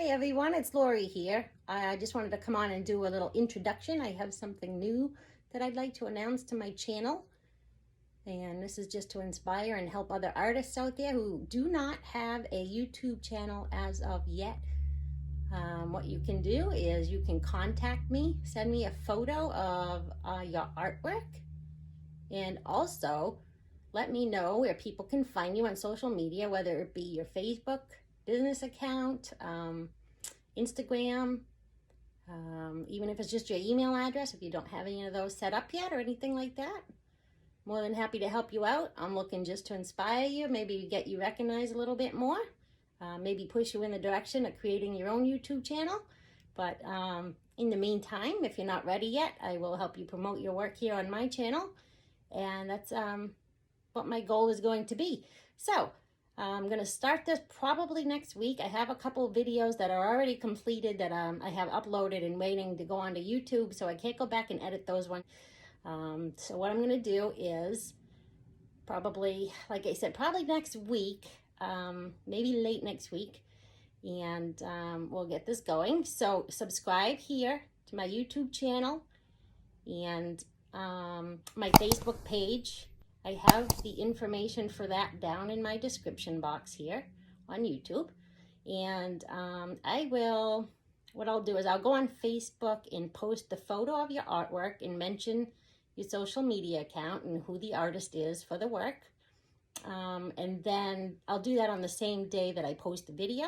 Hey everyone, it's Lori here. I just wanted to come on and do a little introduction. I have something new that I'd like to announce to my channel. And this is just to inspire and help other artists out there who do not have a YouTube channel as of yet. What you can do is you can contact me, send me a photo of your artwork, and also let me know where people can find you on social media, whether it be your Facebook business account, Instagram, even if it's just your email address, if you don't have any of those set up yet or anything like that. More than happy to help you out. I'm looking just to inspire you, maybe get you recognized a little bit more, maybe push you in the direction of creating your own YouTube channel. But in the meantime, if you're not ready yet, I will help you promote your work here on my channel. And that's what my goal is going to be. So I'm going to start this probably next week. I have a couple of videos that are already completed that I have uploaded and waiting to go onto YouTube, so I can't go back and edit those ones. So what I'm going to do is probably, like I said, probably next week, maybe late next week, and we'll get this going. So subscribe here to my YouTube channel and my Facebook page. I have the information for that down in my description box here on YouTube. And what I'll do is I'll go on Facebook and post the photo of your artwork and mention your social media account and who the artist is for the work. And then I'll do that on the same day that I post the video.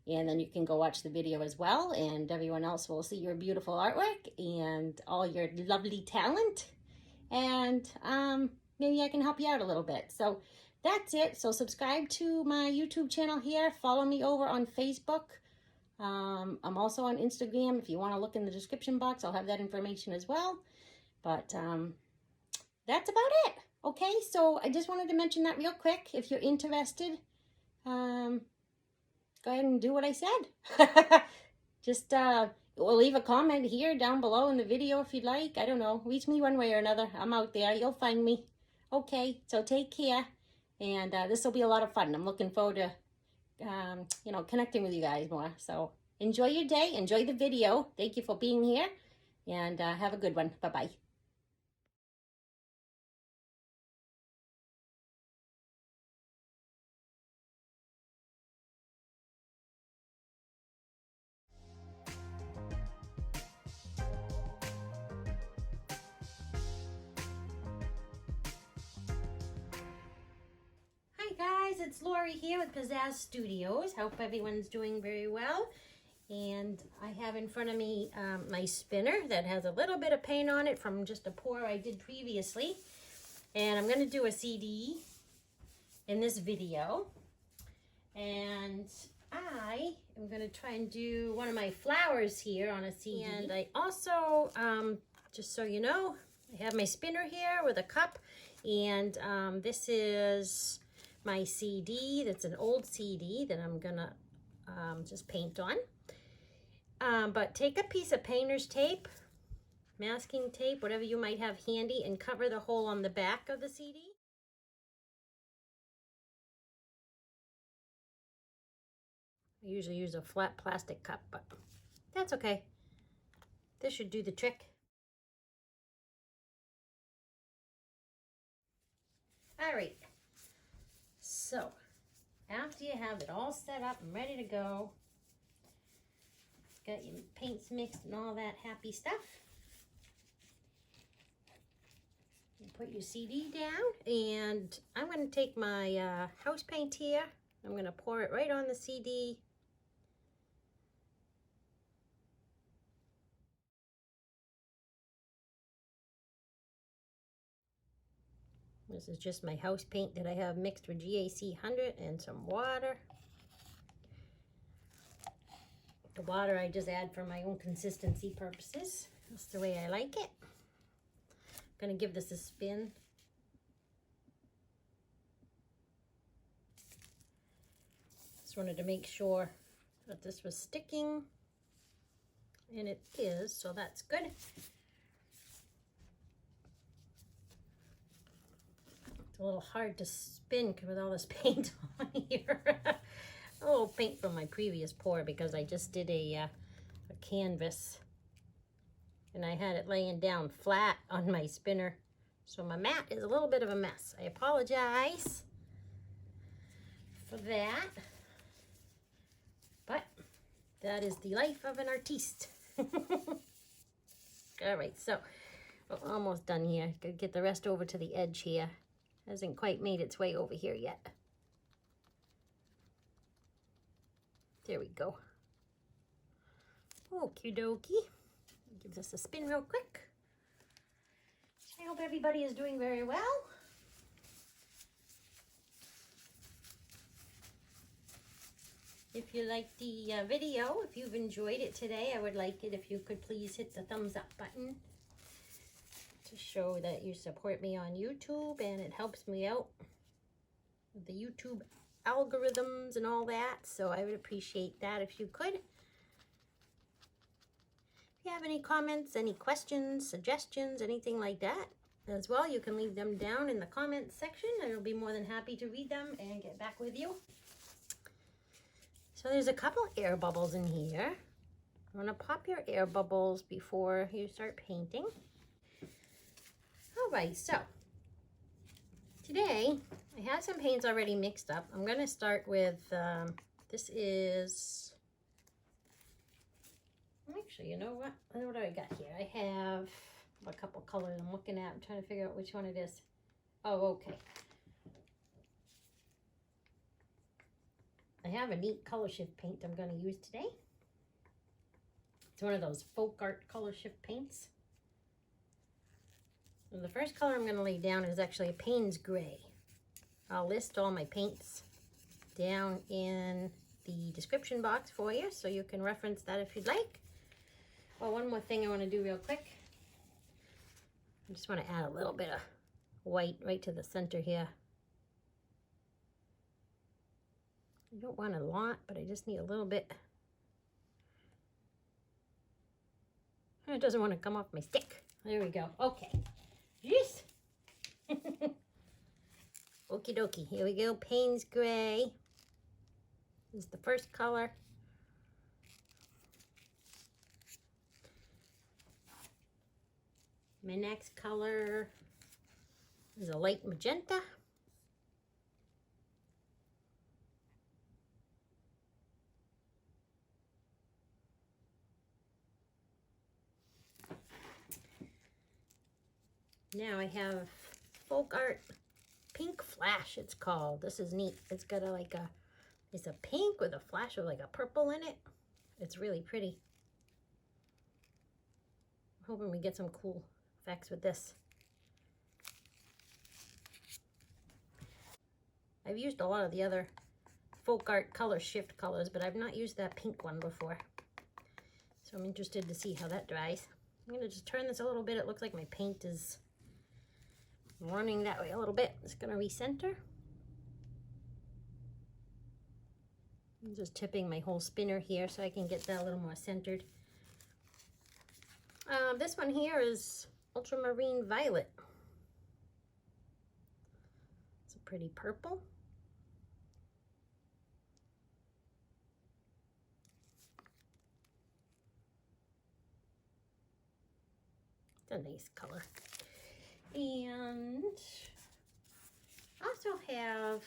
And then you can go watch the video as well, and everyone else will see your beautiful artwork and all your lovely talent. And maybe I can help you out a little bit. So that's it. So subscribe to my YouTube channel here. Follow me over on Facebook. I'm also on Instagram. If you want to look in the description box, I'll have that information as well. But that's about it. Okay, so I just wanted to mention that real quick. If you're interested, go ahead and do what I said. Just we'll leave a comment here down below in the video if you'd like. I don't know. Reach me one way or another. I'm out there. You'll find me. Okay, so take care. And this will be a lot of fun. I'm looking forward to, connecting with you guys more. So enjoy your day. Enjoy the video. Thank you for being here. And have a good one. Bye-bye. Hi guys, it's Lori here with Pizazz Studios. Hope everyone's doing very well. And I have in front of me my spinner that has a little bit of paint on it from just a pour I did previously. And I'm going to do a CD in this video. And I am going to try and do one of my flowers here on a CD. And I also, just so you know, I have my spinner here with a cup. And this is my CD. That's an old CD that I'm gonna just paint on. But take a piece of painter's tape, masking tape, whatever you might have handy, and cover the hole on the back of the CD. I usually use a flat plastic cup, but that's okay. This should do the trick. All right. So, after you have it all set up and ready to go, got your paints mixed and all that happy stuff, you put your CD down, and I'm going to take my house paint here. I'm going to pour it right on the CD. This is just my house paint that I have mixed with GAC 100 and some water. The water I just add for my own consistency purposes. That's the way I like it. I'm going to give this a spin. Just wanted to make sure that this was sticking. And it is, so that's good. It's a little hard to spin with all this paint on here. A little paint from my previous pour because I just did a canvas and I had it laying down flat on my spinner. So my mat is a little bit of a mess. I apologize for that. But that is the life of an artiste. All right, so we're almost done here. Gotta get the rest over to the edge here. Hasn't quite made its way over here yet. There we go. Okie dokie. Give this a spin real quick. I hope everybody is doing very well. If you liked the video, if you've enjoyed it today, I would like it if you could please hit the thumbs up button to show that you support me on YouTube, and it helps me out with the YouTube algorithms and all that. So I would appreciate that if you could. If you have any comments, any questions, suggestions, anything like that as well, you can leave them down in the comments section. I'll be more than happy to read them and get back with you. So there's a couple air bubbles in here. I want to pop your air bubbles before you start painting. All right, so today I have some paints already mixed up. I'm going to start with, this is, actually, you know what? What do I got here? I have a couple colors I'm looking at. I'm trying to figure out which one it is. Oh, okay. I have a neat color shift paint I'm going to use today. It's one of those folk art color shift paints. So the first color I'm going to lay down is actually a Payne's Gray. I'll list all my paints down in the description box for you, so you can reference that if you'd like. Well, one more thing I want to do real quick. I just want to add a little bit of white right to the center here. I don't want a lot, but I just need a little bit. It doesn't want to come off my stick. There we go. Okay. Yes. Okie dokie. Here we go. Payne's Gray is the first color. My next color is a light magenta. Now I have Folk Art Pink Flash, it's called. This is neat. It's got it's a pink with a flash of like a purple in it. It's really pretty. I'm hoping we get some cool effects with this. I've used a lot of the other Folk Art color shift colors, but I've not used that pink one before. So I'm interested to see how that dries. I'm gonna just turn this a little bit. It looks like my paint is running that way a little bit. It's gonna recenter. I'm just tipping my whole spinner here so I can get that a little more centered. This one here is Ultramarine Violet. It's a pretty purple. It's a nice color. And I also have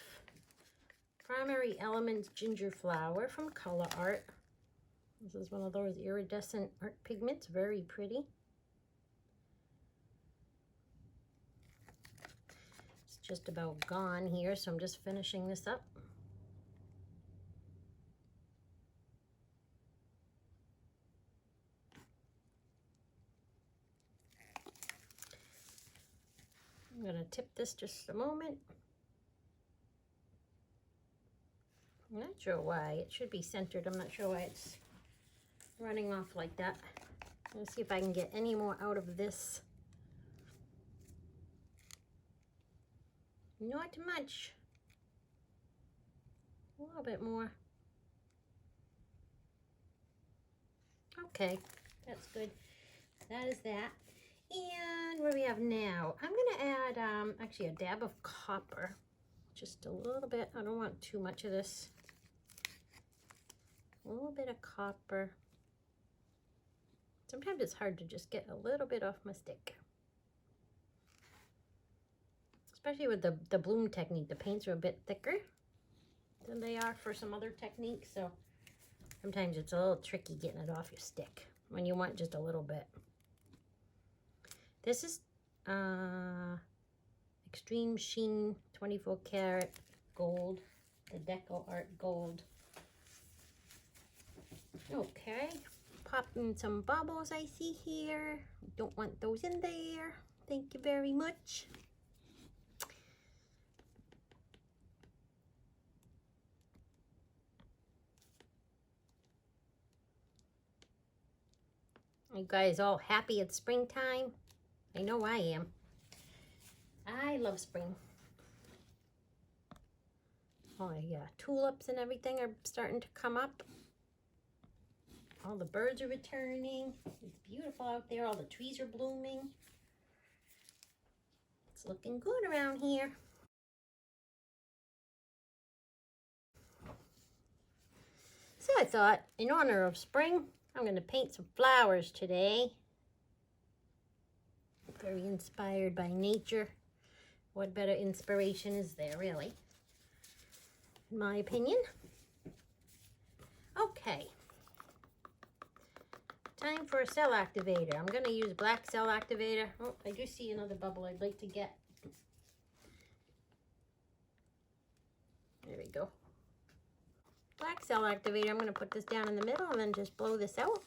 Primary Elements Ginger Flower from Colour Arte. This is one of those iridescent art pigments, very pretty. It's just about gone here, so I'm just finishing this up. I'm going to tip this just a moment. I'm not sure why. It should be centered. I'm not sure why it's running off like that. Let's see if I can get any more out of this. Not much. A little bit more. Okay, that's good. That is that. And what do we have now? I'm going to add actually a dab of copper. Just a little bit. I don't want too much of this. A little bit of copper. Sometimes it's hard to just get a little bit off my stick. Especially with the bloom technique, the paints are a bit thicker than they are for some other techniques, so sometimes it's a little tricky getting it off your stick when you want just a little bit. This is Extreme Sheen 24 karat gold, the Colour Arte gold. Okay, popping some bubbles I see here. Don't want those in there. Thank you very much. You guys all happy it's springtime? I know I am. I love spring. Oh yeah, tulips and everything are starting to come up. All the birds are returning. It's beautiful out there. All the trees are blooming. It's looking good around here. So I thought, in honor of spring, I'm going to paint some flowers today. Very inspired by nature. What better inspiration is there, really? In my opinion. Okay. Time for a cell activator. I'm going to use black cell activator. Oh, I do see another bubble I'd like to get. There we go. Black cell activator. I'm going to put this down in the middle and then just blow this out.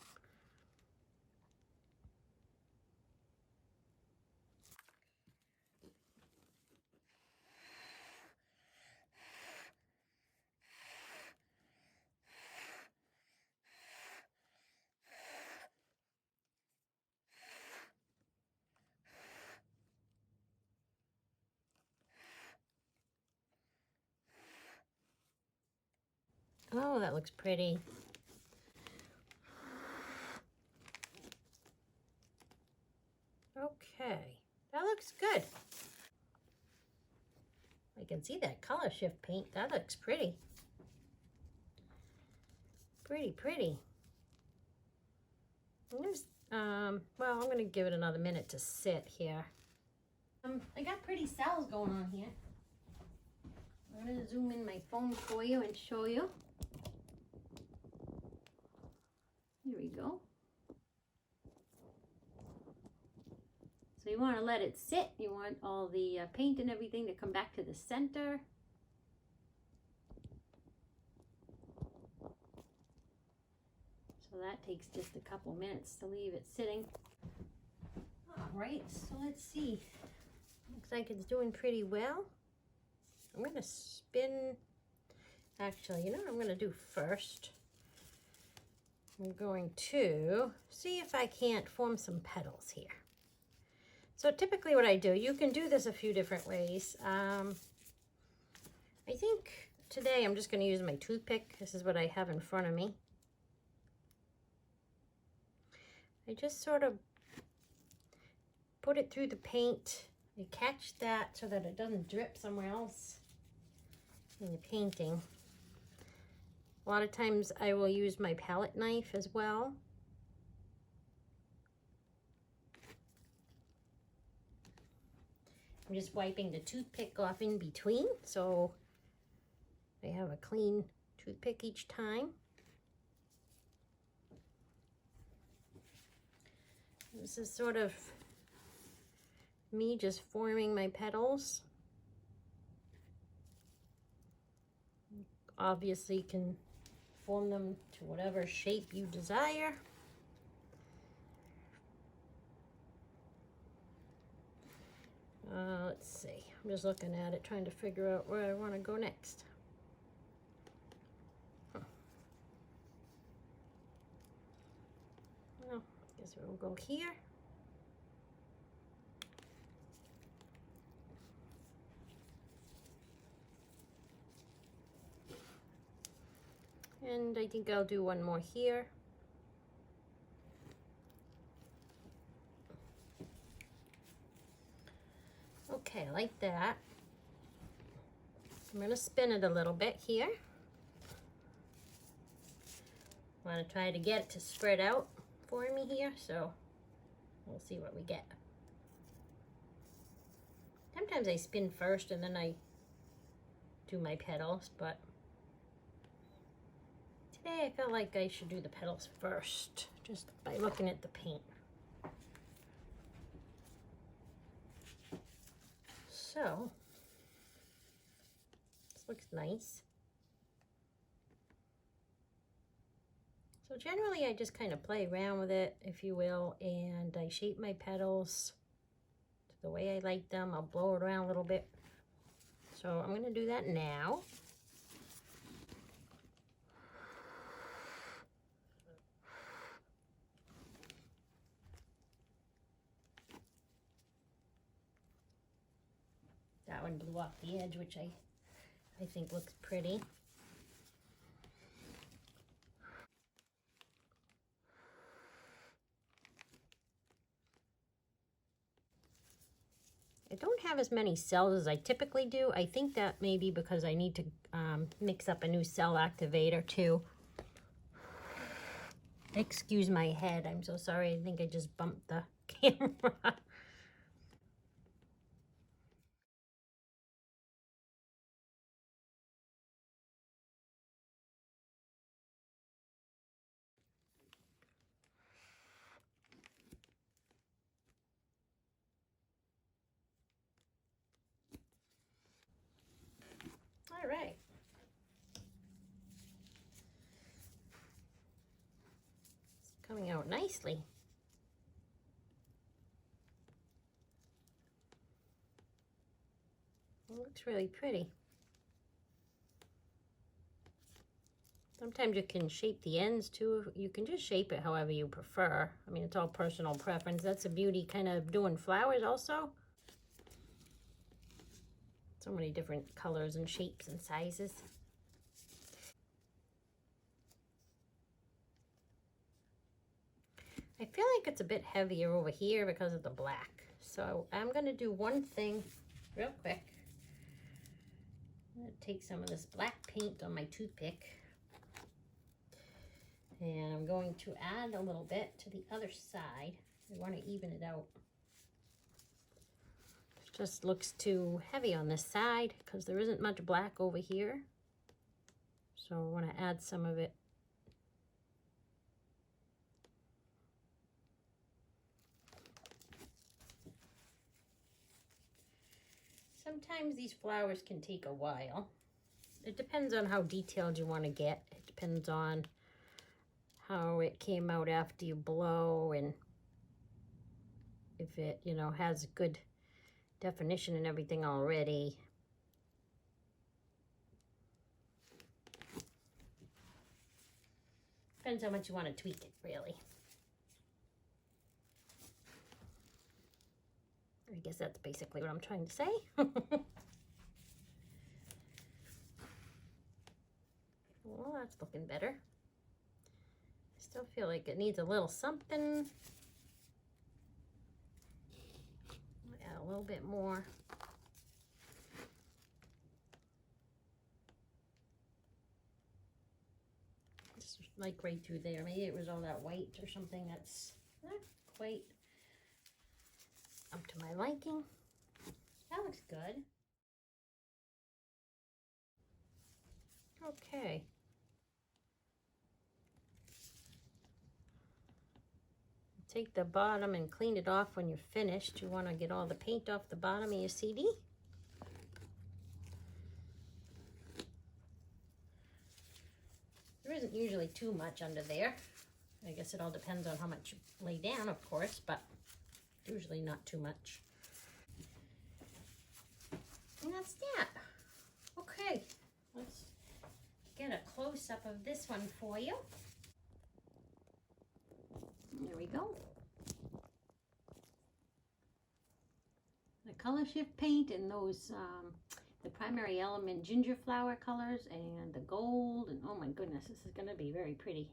Oh, that looks pretty. Okay, that looks good. I can see that color shift paint. That looks pretty. Pretty. Well, I'm gonna give it another minute to sit here. I got pretty cells going on here. I'm gonna zoom in my phone for you and show you. Here we go. So you want to let it sit. You want all the paint and everything to come back to the center. So that takes just a couple minutes to leave it sitting. All right, so let's see. Looks like it's doing pretty well. I'm going to spin. Actually, you know what I'm going to do first? I'm going to see if I can't form some petals here. So typically what I do, you can do this a few different ways. I think today I'm just going to use my toothpick. This is what I have in front of me. I just sort of put it through the paint. You catch that so that it doesn't drip somewhere else in the painting. A lot of times I will use my palette knife as well. I'm just wiping the toothpick off in between so I have a clean toothpick each time. This is sort of me just forming my petals. Obviously you can form them to whatever shape you desire. Let's see, I'm just looking at it, trying to figure out where I want to go next. Well, I guess we'll go here. And I think I'll do one more here. Okay, like that. I'm going to spin it a little bit here. Want to try to get it to spread out for me here, so we'll see what we get. Sometimes I spin first and then I do my petals, but today I felt like I should do the petals first, just by looking at the paint. So, this looks nice. So generally I just kind of play around with it, if you will, and I shape my petals the way I like them. I'll blow it around a little bit. So I'm going to do that now. That one blew off the edge, which I think looks pretty. I don't have as many cells as I typically do. I think that may be because I need to mix up a new cell activator too. Excuse my head. I'm so sorry. I think I just bumped the camera. All right. It's coming out nicely. It looks really pretty. Sometimes you can shape the ends too. You can just shape it however you prefer. I mean, it's all personal preference. That's the beauty kind of doing flowers also. So many different colors and shapes and sizes. I feel like it's a bit heavier over here because of the black. So I'm going to do one thing real quick. I'm going to take some of this black paint on my toothpick. And I'm going to add a little bit to the other side. I want to even it out. It just looks too heavy on this side because there isn't much black over here. So I want to add some of it. Sometimes these flowers can take a while. It depends on how detailed you want to get. It depends on how it came out after you blow and if it, you know, has good definition and everything already. Depends how much you want to tweak it, really. I guess that's basically what I'm trying to say. Well, that's looking better. I still feel like it needs a little something. Add a little bit more. Just like right through there. Maybe it was all that white or something that's not quite up to my liking. That looks good. Okay. Take the bottom and clean it off when you're finished. You want to get all the paint off the bottom of your CD. There isn't usually too much under there. I guess it all depends on how much you lay down, of course, but usually not too much. And that's that. Okay, let's get a close-up of this one for you. There we go. The color shift paint and those, the primary element ginger flower colors and the gold, and oh my goodness, this is gonna be very pretty.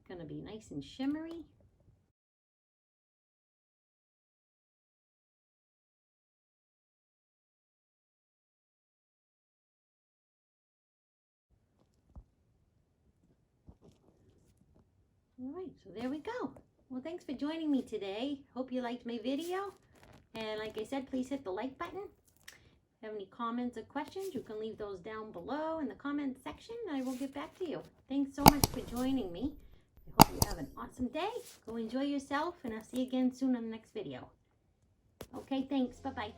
Gonna be nice and shimmery. All right, so there we go. Well, thanks for joining me today. Hope you liked my video. And like I said, please hit the like button. If you have any comments or questions, you can leave those down below in the comment section. I will get back to you. Thanks so much for joining me. I hope you have an awesome day. Go enjoy yourself, and I'll see you again soon on the next video. Okay, thanks. Bye-bye.